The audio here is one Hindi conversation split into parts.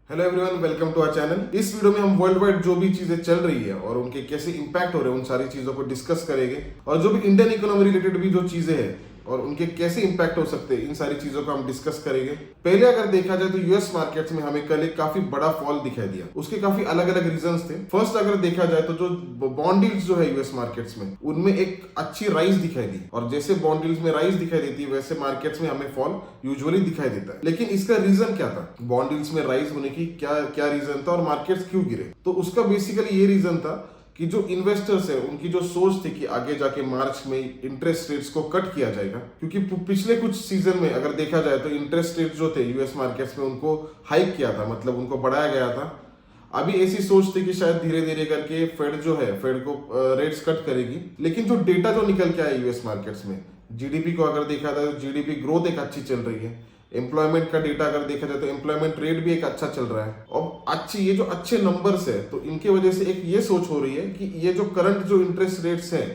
Hello everyone, welcome to our channel. इस वीडियो में हम वर्ल्ड वाइड जो भी चीजें चल रही है और उनके कैसे इंपैक्ट हो रहे हैं उन सारी चीजों को डिस्कस करेंगे, और जो भी इंडियन इकोनॉमी रिलेटेड भी जो चीजें हैं और उनके कैसे इंपैक्ट हो सकते हैं इन सारी चीजों को हम डिस्कस करेंगे। पहले अगर देखा जाए तो यूएस मार्केट्स में हमें कल एक काफी बड़ा फॉल दिखाई दिया। उसके काफी अलग अलग रीजंस थे। फर्स्ट अगर देखा जाए तो जो बॉन्ड यील्ड्स जो है यूएस मार्केट्स में, उनमें एक अच्छी राइज दिखाई दी, और जैसे बॉन्ड यील्ड्स में राइज दिखाई देती है वैसे मार्केट्स में हमें फॉल यूजुअली दिखाई देता है। लेकिन इसका रीजन क्या था, बॉन्ड यील्ड्स में राइज होने की क्या क्या रीजन था और मार्केट्स क्यों गिरे? तो उसका बेसिकली ये रीजन था कि जो इन्वेस्टर्स है उनकी जो सोच थी कि आगे जाके मार्च में इंटरेस्ट रेट्स को कट किया जाएगा, क्योंकि पिछले कुछ सीजन में अगर देखा जाए तो इंटरेस्ट रेट जो थे यूएस मार्केट्स में उनको हाइक किया था, मतलब उनको बढ़ाया गया था। अभी ऐसी सोच थी कि शायद धीरे धीरे करके फेड जो है फेड को रेट्स कट करेगी। लेकिन जो डेटा जो निकल के आया यूएस मार्केट्स में, जीडीपी को अगर देखा जाए तो जीडीपी ग्रोथ एक अच्छी चल रही है। एम्प्लॉयमेंट का डेटा अगर देखा जाए तो एम्प्लॉयमेंट रेट भी एक अच्छा चल रहा है। और ये जो अच्छे नंबर्स है तो इनके वजह से एक ये सोच हो रही है कि ये जो करंट जो इंटरेस्ट रेट्स हैं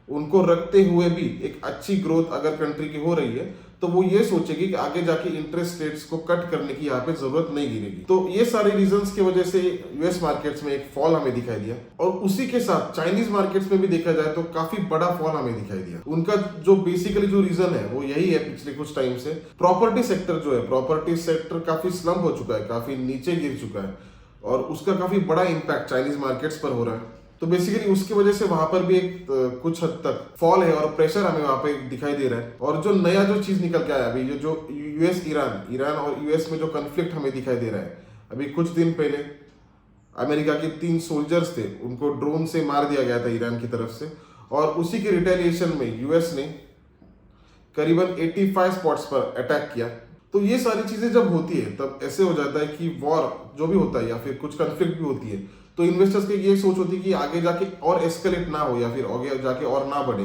उनको रखते हुए भी एक अच्छी ग्रोथ अगर कंट्री की हो रही है तो वो ये सोचेगी कि आगे जाके इंटरेस्ट रेट्स को कट करने की यहाँ पे जरूरत नहीं गिरेगी। तो ये सारे रीजंस की वजह से यूएस मार्केट्स में एक फॉल हमें दिखाई दिया। और उसी के साथ चाइनीज मार्केट्स में भी देखा जाए तो काफी बड़ा फॉल हमें दिखाई दिया। उनका जो बेसिकली जो रीजन है वो यही है, पिछले कुछ टाइम से प्रॉपर्टी सेक्टर जो है, प्रॉपर्टी सेक्टर काफी स्लम्प हो चुका है, काफी नीचे गिर चुका है, और उसका काफी बड़ा इंपैक्ट चाइनीज मार्केट्स पर हो रहा है। तो बेसिकली उसकी वजह से वहां पर भी एक कुछ हद तक फॉल है और प्रेशर हमें वहां पे दिखाई दे रहा है। और जो नया जो चीज निकल के आया अभी, ये जो यूएस ईरान और यूएस में जो कन्फ्लिक्ट हमें दिखाई दे रहा है, अभी कुछ दिन पहले अमेरिका के 3 सोल्जर्स थे, उनको ड्रोन से मार दिया गया था ईरान की तरफ से, और उसी के रिटेलिएशन में यूएस ने करीबन 85 स्पॉट्स पर अटैक किया। तो ये सारी चीजें जब होती है तब ऐसे हो जाता है कि वॉर जो भी होता है या फिर कुछ कन्फ्लिक्ट भी होती है तो इन्वेस्टर्स की ये सोच होती है कि आगे जाके और एस्केलेट ना हो या फिर आगे जाके और ना बढ़े,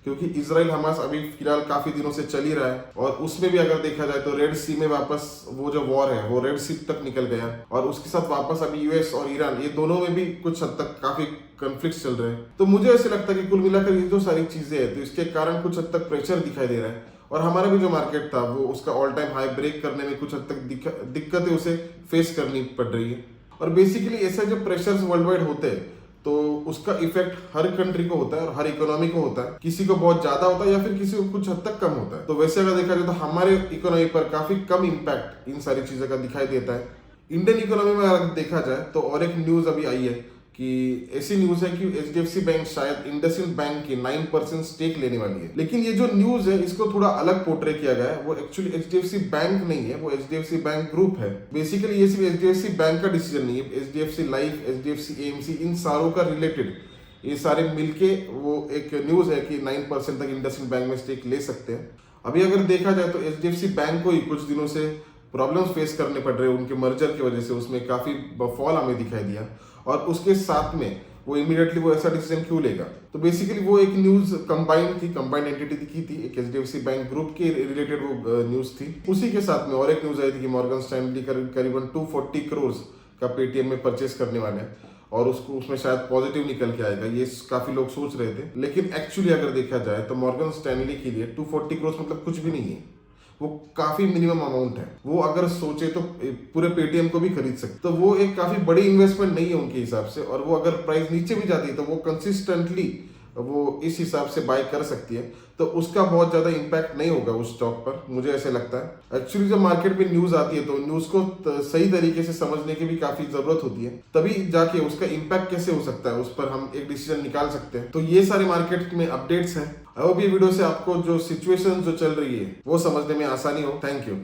क्योंकि इजराइल हमास अभी फिलहाल काफी दिनों से चल ही रहा है। और उसमें भी अगर देखा जाए तो रेड सी में वापस वो जो वॉर है वो रेड सी तक निकल गया, और उसके साथ वापस अभी यूएस और ईरान ये दोनों में भी कुछ हद तक काफी कन्फ्लिक्ट चल रहे हैं। तो मुझे ऐसे लगता है कि कुल मिलाकर ये जो सारी चीजें हैं तो इसके कारण कुछ हद तक प्रेशर दिखाई दे रहा है, और हमारा भी जो मार्केट था वो उसका ऑल टाइम हाई ब्रेक करने में कुछ हद तक दिक्कतें उसे फेस करनी पड़ रही है। और बेसिकली ऐसे जो प्रेशर्स वर्ल्ड वाइड होते हैं तो उसका इफेक्ट हर कंट्री को होता है और हर इकोनॉमी को होता है। किसी को बहुत ज्यादा होता है या फिर किसी को कुछ हद तक कम होता है। तो वैसे अगर देखा जाए तो हमारे इकोनॉमी पर काफी कम इम्पैक्ट इन सारी चीजों का दिखाई देता है। इंडियन इकोनॉमी में अगर देखा जाए तो और एक न्यूज अभी आई है कि ऐसी न्यूज है कि एचडीएफसी बैंक शायद इंडसइंड बैंक की 9% स्टेक लेने वाली है। लेकिन ये जो न्यूज है इसको थोड़ा अलग पोर्ट्रे किया गया है। वो एक्चुअली एचडीएफसी बैंक नहीं है, वो एचडीएफसी बैंक ग्रुप है। बेसिकली ये सिर्फ एचडीएफसी बैंक का डिसीजन नहीं है, एचडीएफसी लाइफ, एचडीएफसी एएमसी, इन सारों का रिलेटेड ये सारे मिलके वो एक न्यूज है कि 9% तक इंडसइंड बैंक में स्टेक ले सकते हैं। अभी अगर देखा जाए तो एचडीएफसी बैंक को ही कुछ दिनों से प्रॉब्लम्स फेस करने पड़ रहे हैं उनके मर्जर की वजह से, उसमें काफी फॉल हमें दिखाई दिया। और उसके साथ में वो इमीडिएटली वो ऐसा डिसीजन क्यों लेगा? तो बेसिकली वो एक न्यूज कंबाइंड एंटिटी की थी, एक एचडीएफसी बैंक ग्रुप के रिलेटेड वो न्यूज थी। उसी के साथ में और एक न्यूज आई थी कि मॉर्गन स्टैनली करीबन 240 करोड़ का पेटीएम में परचेस करने वाले हैं, और उसको उसमें शायद पॉजिटिव निकल के आएगा, ये काफी लोग सोच रहे थे। लेकिन एक्चुअली अगर देखा जाए तो मॉर्गन स्टैनली के लिए 240 करोड़ मतलब कुछ भी नहीं है, वो काफी मिनिमम अमाउंट है। वो अगर सोचे तो पूरे पेटीएम को भी खरीद सकते, तो वो एक काफी बड़ी इन्वेस्टमेंट नहीं है उनके हिसाब से। और वो अगर प्राइस नीचे भी जाती है तो वो कंसिस्टेंटली वो इस हिसाब से बाय कर सकती है, तो उसका बहुत ज्यादा इंपैक्ट नहीं होगा उस स्टॉक पर, मुझे ऐसे लगता है। एक्चुअली जब मार्केट में न्यूज आती है तो न्यूज को सही तरीके से समझने की भी काफी जरूरत होती है, तभी जाके उसका इंपैक्ट कैसे हो सकता है उस पर हम एक डिसीजन निकाल सकते हैं। तो ये सारे मार्केट में अपडेट्स हैं। आई होप ये वीडियो से आपको जो सिचुएशन जो चल रही है वो समझने में आसानी हो। Thank you.